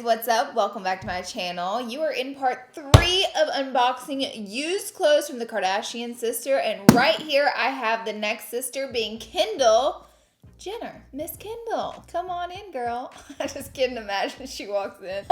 guys, what's up? Welcome back to my channel. You are in part 3 of unboxing used clothes from the Kardashian sister, and right here I have the next sister being Kendall Jenner. Miss Kendall, come on in, girl. I just couldn't imagine she walks in.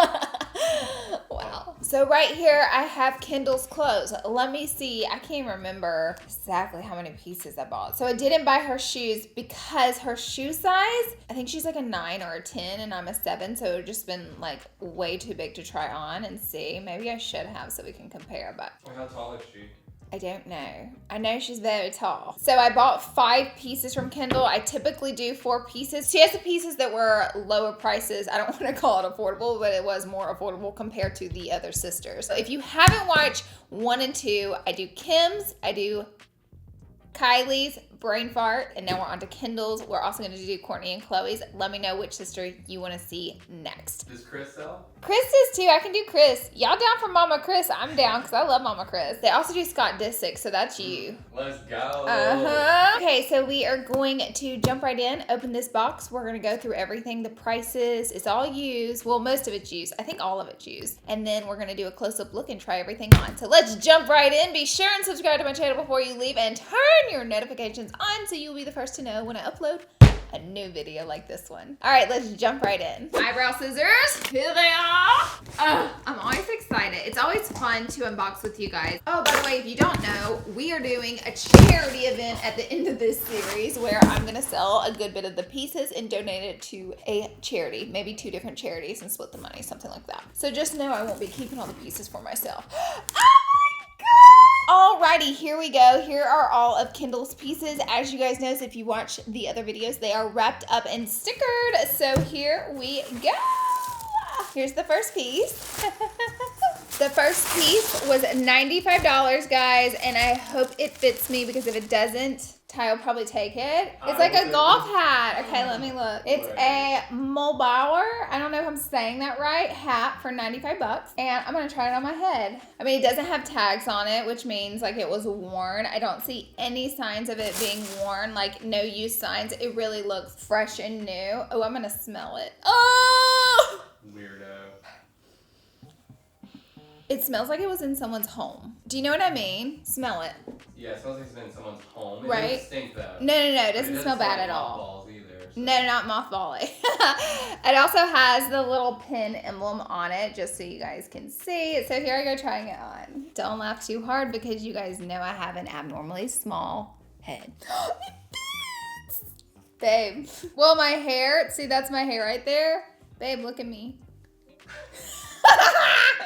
Wow. So right here I have Kendall's clothes. Let me see. I can't remember exactly how many pieces I bought. So I didn't buy her shoes because her shoe size, I think she's like a 9 or a 10 and I'm a 7. So it would just been like way too big to try on and see. Maybe I should have so we can compare, but. Well, how tall is she? I don't know. I know she's very tall. So I bought 5 pieces from Kendall. I typically do 4 pieces. She has the pieces that were lower prices. I don't want to call it affordable, but it was more affordable compared to the other sisters. So if you haven't watched 1 and 2, I do Kim's, I do Kylie's, Brain Fart, and now we're on to Kendall's. We're also going to do Kourtney and Khloe's. Let me know which sister you want to see next. Does Chris sell? Chris is too. I can do Chris. Y'all down for Mama Chris? I'm down because I love Mama Chris. They also do Scott Disick, so that's you. Let's go. Okay, so we are going to jump right in, open this box. We're going to go through everything, the prices. It's all used. Well, most of it's used. I think all of it's used. And then we're going to do a close-up look and try everything on. So let's jump right in. Be sure and subscribe to my channel before you leave and turn your notifications on so you'll be the first to know when I upload a new video like this one. All right, let's jump right in. Eyebrow scissors, here they are. I'm always excited. It's always fun to unbox with you guys. Oh, by the way, if you don't know, we are doing a charity event at the end of this series where I'm gonna sell a good bit of the pieces and donate it to a charity, maybe 2 different charities and split the money, something like that. So just know I won't be keeping all the pieces for myself. Alrighty, here we go. Here are all of Kendall's pieces. As you guys know, if you watch the other videos, they are wrapped up and stickered. So here we go. Here's the first piece. The first piece was $95, guys, and I hope it fits me because if it doesn't, Ty will probably take it. It's like a golf hat. Okay, let me look. It's a Mulbauer, I don't know if I'm saying that right, hat for 95 bucks. And I'm gonna try it on my head. I mean, it doesn't have tags on it, which means like it was worn. I don't see any signs of it being worn, like no use signs. It really looks fresh and new. Oh, I'm gonna smell it. Oh! Weirdo. It smells like it was in someone's home. Do you know what I mean? Smell it. Yeah, it smells like it's been in someone's home. It right? doesn't stink though. No, it doesn't smell bad at all. Either, so. No, not mothballing. It also has the little pin emblem on it, just so you guys can see. So here I go trying it on. Don't laugh too hard because you guys know I have an abnormally small head. Babe. Well, my hair, see that's my hair right there? Babe, look at me.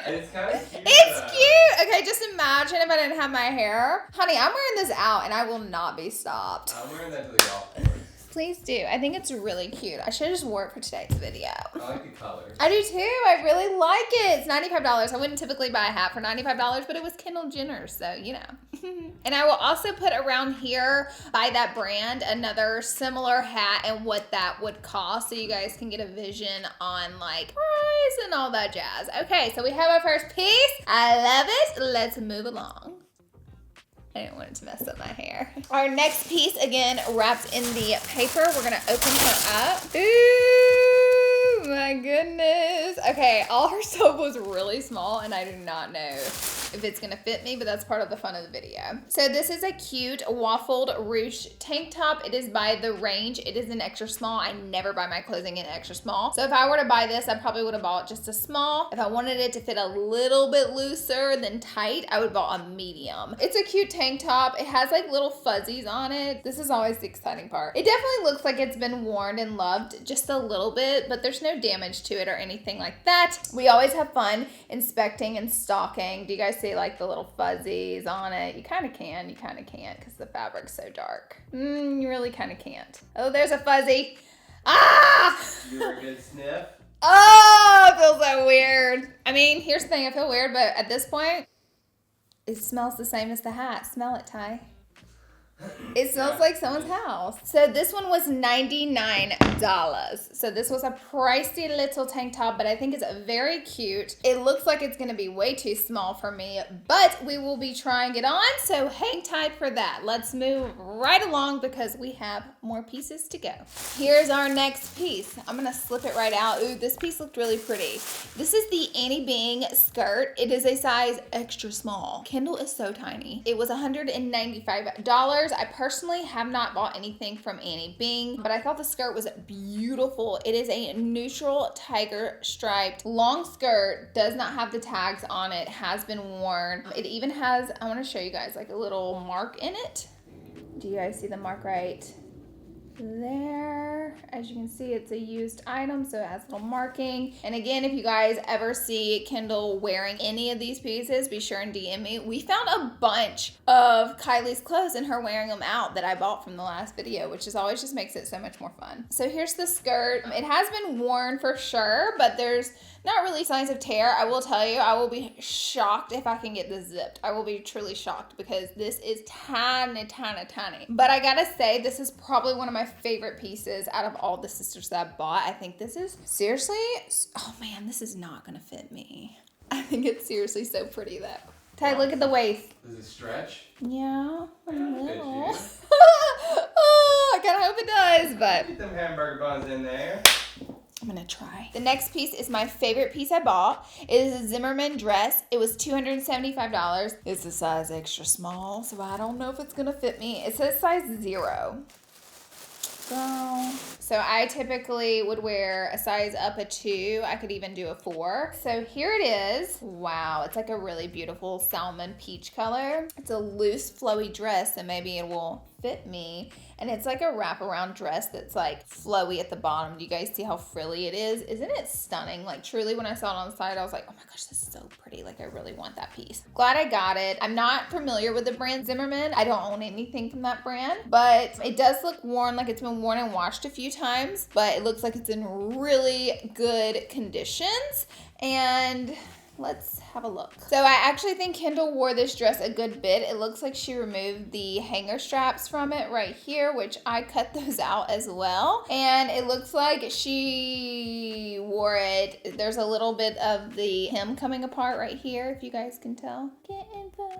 It's kind of cute. It's cute. Okay, just imagine if I didn't have my hair. Honey, I'm wearing this out and I will not be stopped. I'm wearing that to the golf course. Please do. I think it's really cute. I should have just wore it for today's video. I like the colors. I do too. I really like it. It's $95. I wouldn't typically buy a hat for $95, but it was Kendall Jenner's, so you know. And I will also put around here by that brand another similar hat and what that would cost so you guys can get a vision on like price and all that jazz. Okay, so we have our first piece. I love it. Let's move along. I didn't want it to mess up my hair. Our next piece, again, wrapped in the paper. We're gonna open her up. Ooh, my goodness. Okay, all her stuff was really small and I do not know if it's gonna fit me, but that's part of the fun of the video. So this is a cute waffled ruche tank top. It is by The Range. It is an extra small. I never buy my clothing in extra small. So if I were to buy this, I probably would have bought just a small. If I wanted it to fit a little bit looser than tight, I would bought a medium. It's a cute tank top. It has like little fuzzies on it. This is always the exciting part. It definitely looks like it's been worn and loved just a little bit, but there's no damage to it or anything like that. We always have fun inspecting and stalking. Do you guys see like the little fuzzies on it? You kind of can, you kind of can't because the fabric's so dark. You really kind of can't. Oh, there's a fuzzy. Ah! You were a good sniff. Oh, it feels so weird. I mean, here's the thing, I feel weird, but at this point, it smells the same as the hat. Smell it, Ty. It smells like someone's house. So this one was $99. So this was a pricey little tank top, but I think it's very cute. It looks like it's gonna be way too small for me, but we will be trying it on, so hang tight for that. Let's move right along because we have more pieces to go. Here's our next piece. I'm gonna slip it right out. Ooh, this piece looked really pretty. This is the Annie Bing skirt. It is a size extra small. Kendall is so tiny. It was $195. I personally have not bought anything from Annie Bing, but I thought the skirt was beautiful. It is a neutral tiger striped long skirt, does not have the tags on it, has been worn. It even has, I want to show you guys, like a little mark in it. Do you guys see the mark right there? As you can see, it's a used item, so it has a little marking. And again, if you guys ever see Kendall wearing any of these pieces, be sure and DM me. We found a bunch of Kylie's clothes and her wearing them out that I bought from the last video, which is always just makes it so much more fun. So here's the skirt. It has been worn for sure, but there's not really signs of tear. I will tell you, I will be shocked if I can get this zipped. I will be truly shocked because this is tiny, tiny, tiny. But I gotta say, this is probably one of my favorite pieces out of all the sisters that I bought. I think this is seriously, oh man, this is not gonna fit me. I think it's seriously so pretty though. Ty, look at the waist. Does it stretch? Yeah, a little. Fit Oh, I kinda hope it does, but Get them hamburger buns in there. I'm gonna try. The next piece is my favorite piece I bought. It is a Zimmermann dress. It was $275. It's a size extra small, so I don't know if it's gonna fit me. It says size 0. So I typically would wear a size up a 2. I could even do a 4. So here it is. Wow, it's like a really beautiful salmon peach color. It's a loose flowy dress, so maybe it will fit me. And it's like a wraparound dress that's like flowy at the bottom. Do you guys see how frilly it is? Isn't it stunning? Like truly when I saw it on the side, I was like, oh my gosh, this is so pretty. Like I really want that piece. Glad I got it. I'm not familiar with the brand Zimmermann. I don't own anything from that brand, but it does look worn, like it's been worn and washed a few times, but it looks like it's in really good conditions. And let's have a look. So I actually think Kendall wore this dress a good bit. It looks like she removed the hanger straps from it right here, which I cut those out as well. And it looks like she wore it. There's a little bit of the hem coming apart right here, if you guys can tell. Get in focus.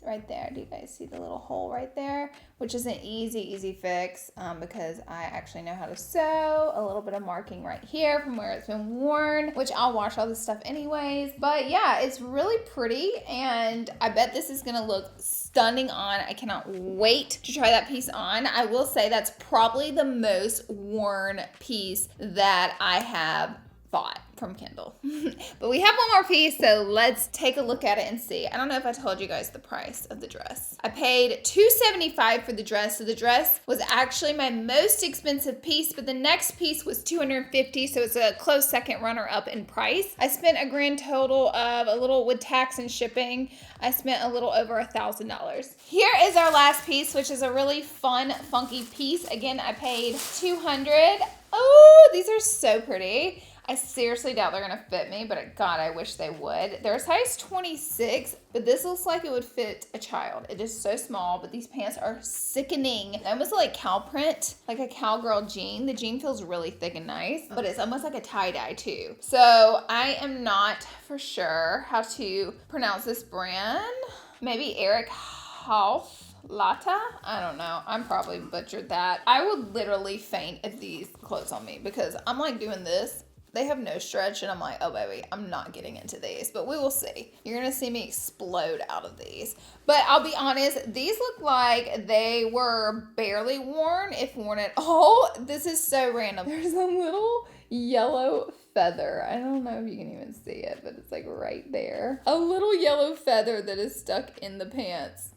Right there. Do you guys see the little hole right there? Which is an easy fix because I actually know how to sew. A little bit of marking right here from where it's been worn, which I'll wash all this stuff anyways. But yeah, it's really pretty and I bet this is gonna look stunning on. I cannot wait to try that piece on. I will say that's probably the most worn piece that I have bought from Kendall. But we have one more piece, so let's take a look at it and see. I don't know if I told you guys the price of the dress. I paid $275 for the dress, so the dress was actually my most expensive piece, but the next piece was $250, so it's a close second runner up in price. I spent a grand total of a little, with tax and shipping, I spent a little over $1,000. Here is our last piece, which is a really fun, funky piece. Again, I paid $200. Oh, these are so pretty. I seriously doubt they're gonna fit me, but God, I wish they would. They're a size 26, but this looks like it would fit a child. It is so small, but these pants are sickening. They almost look like cow print, like a cowgirl jean. The jean feels really thick and nice, but it's almost like a tie-dye too. So I am not for sure how to pronounce this brand. Maybe Eric Hoff. Lata? I don't know. I'm probably butchered that. I would literally faint at these clothes on me because I'm like doing this. They have no stretch and I'm like, oh baby, I'm not getting into these, but we will see. You're gonna see me explode out of these. But I'll be honest, these look like they were barely worn, if worn at all. This is so random. There's a little yellow feather. I don't know if you can even see it, but it's like right there. A little yellow feather that is stuck in the pants.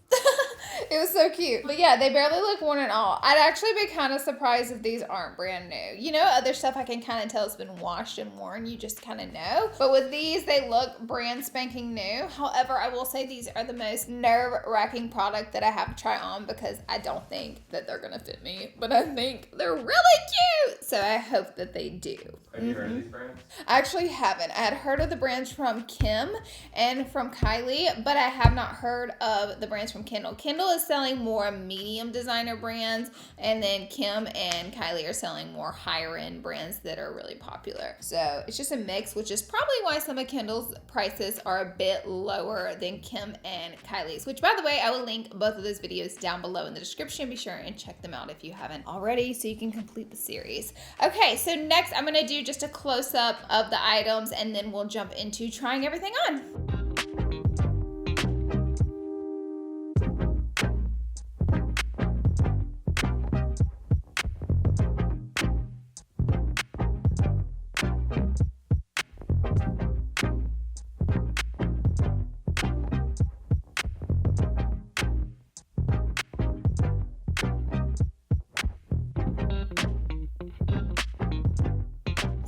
It was so cute. But yeah, they barely look worn at all. I'd actually be kind of surprised if these aren't brand new. You know, other stuff I can kind of tell it's been washed and worn. You just kind of know. But with these, they look brand spanking new. However, I will say these are the most nerve-wracking product that I have to try on because I don't think that they're going to fit me. But I think they're really cute. So I hope that they do. Have you heard of these brands? I actually haven't. I had heard of the brands from Kim and from Kylie, but I have not heard of the brands from from Kendall. Kendall is selling more medium designer brands, and then Kim and Kylie are selling more higher end brands that are really popular. So it's just a mix, which is probably why some of Kendall's prices are a bit lower than Kim and Kylie's, which by the way, I will link both of those videos down below in the description. Be sure and check them out if you haven't already so you can complete the series. Okay, so next I'm gonna do just a close-up of the items and then we'll jump into trying everything on.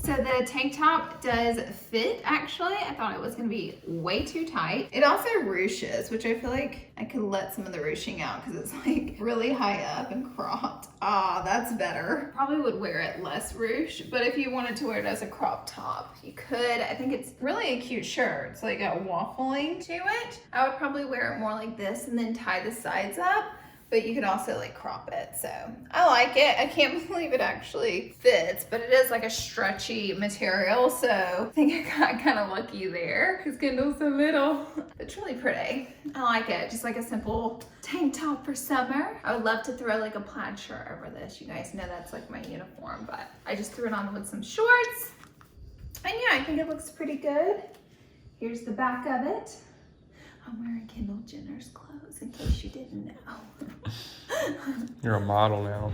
So the tank top does fit, actually. I thought it was gonna be way too tight. It also ruches, which I feel like I could let some of the ruching out because it's like really high up and cropped. Ah, that's better. Probably would wear it less ruche, but if you wanted to wear it as a crop top, you could. I think it's really a cute shirt. It's like a waffling to it. I would probably wear it more like this and then tie the sides up. But you could also like crop it. So I like it. I can't believe it actually fits, but it is like a stretchy material. So I think I got kind of lucky there because Kendall's so little. It's really pretty. I like it. Just like a simple tank top for summer. I would love to throw like a plaid shirt over this. You guys know that's like my uniform, but I just threw it on with some shorts. And yeah, I think it looks pretty good. Here's the back of it. I'm wearing Kendall Jenner's clothes in case you didn't know. You're a model now.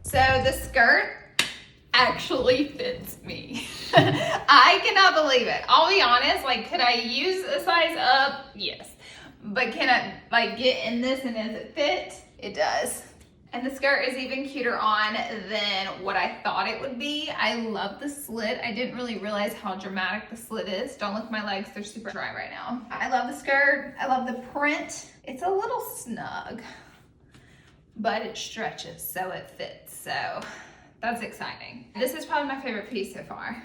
So the skirt actually fits me. I cannot believe it. I'll be honest, like, could I use a size up? Yes. But can I like get in this and does it fit? It does. And the skirt is even cuter on than what I thought it would be. I love the slit. I didn't really realize how dramatic the slit is. Don't look at my legs, they're super dry right now. I love the skirt. I love the print. It's a little snug, but it stretches so it fits. So that's exciting. This is probably my favorite piece so far.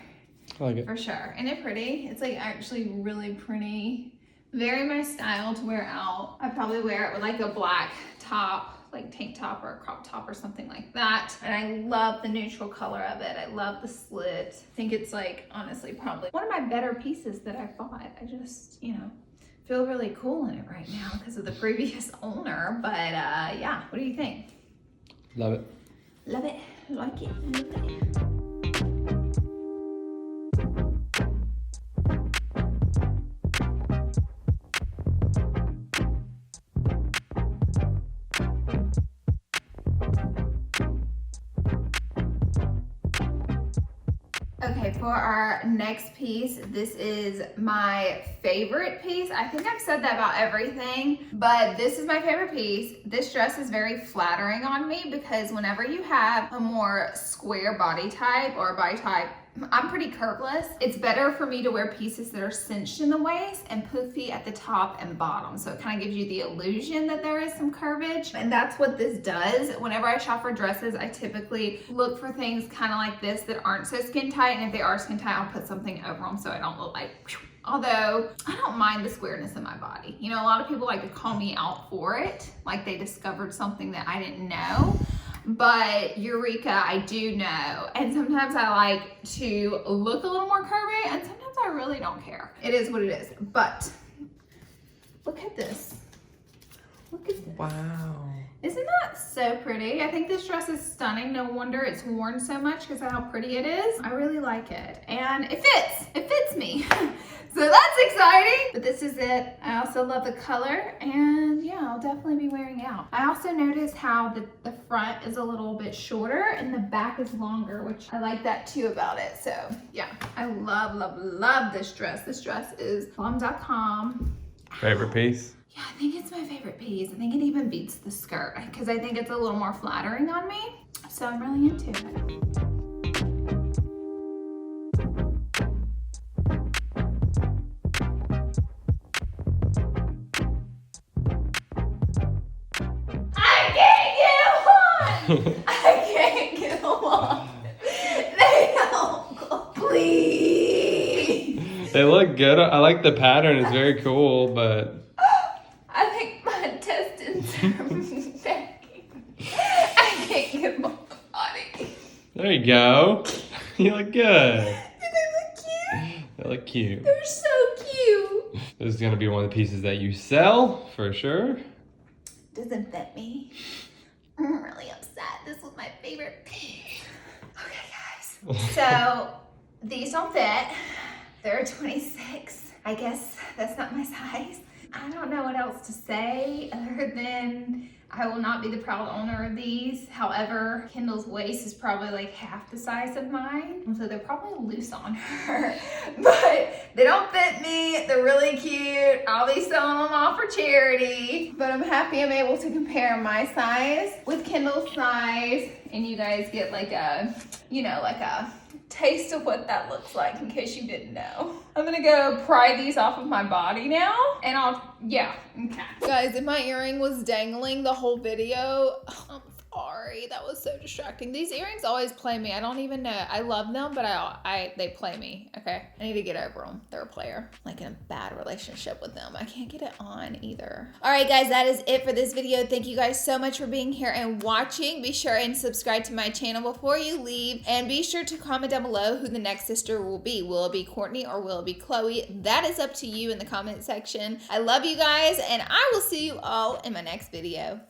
I like it. For sure. Isn't it pretty? It's like actually really pretty. Very my style to wear out. I'd probably wear it with like a black top, like tank top or a crop top or something like that. And I love the neutral color of it. I love the slit. I think it's like honestly probably one of my better pieces that I've bought. I just, you know, feel really cool in it right now because of the previous owner. But yeah, what do you think? Love it. Love it. Like it. Love it. Okay, for our next piece, this is my favorite piece. I think I've said that about everything, but this is my favorite piece. This dress is very flattering on me because whenever you have a more square body type or a body type, I'm pretty curveless. It's better for me to wear pieces that are cinched in the waist and poofy at the top and bottom. So it kind of gives you the illusion that there is some curvage. And that's what this does. Whenever I shop for dresses, I typically look for things kind of like this that aren't so skin tight. And if they are skin tight, I'll put something over them so I don't look like, although I don't mind the squareness in my body. You know, a lot of people like to call me out for it, like they discovered something that I didn't know. But Eureka, I do know. And sometimes I like to look a little more curvy and sometimes I really don't care. It is what it is. But look at this. Look at this. Wow. Isn't that so pretty? I think this dress is stunning. No wonder it's worn so much because of how pretty it is. I really like it. And it fits. It fits me. So that's exciting. But this is it. I also love the color. And yeah, I'll definitely be wearing out. I also noticed how the front is a little bit shorter and the back is longer, which I like that too about it. So yeah, I love, love, love this dress. This dress is plum.com. Favorite piece? Yeah, I think it's my favorite piece. I think it even beats the skirt because I think it's a little more flattering on me. So I'm really into it. I can't get them off. They don't. Please. They look good. I like the pattern. It's very cool, but I think my intestines are backing. I can't get them off the body. there you go. You look good. Do they look cute? They look cute. They're so cute. This is gonna be one of the pieces that you sell for sure. Doesn't fit me. I'm really upset. This was my favorite piece. Okay, guys. So these don't fit. They're 26. I guess that's not my size. I don't know what else to say other than I will not be the proud owner of these. However, Kendall's waist is probably like half the size of mine. So they're probably loose on her. But they don't fit me. They're really cute. I'll be selling them off for charity. But I'm happy I'm able to compare my size with Kendall's size. And you guys get like a, you know, like a taste of what that looks like in case you didn't know. I'm gonna go pry these off of my body now and okay. Guys, if my earring was dangling the whole video, I'm sorry, that was so distracting. These earrings always play me. I don't even know. I love them, but they play me, okay? I need to get over them. They're a player. Like in a bad relationship with them. I can't get it on either. All right, guys, that is it for this video. Thank you guys so much for being here and watching. Be sure and subscribe to my channel before you leave. And be sure to comment down below who the next sister will be. Will it be Courtney or will it be Chloe? That is up to you in the comment section. I love you guys, and I will see you all in my next video.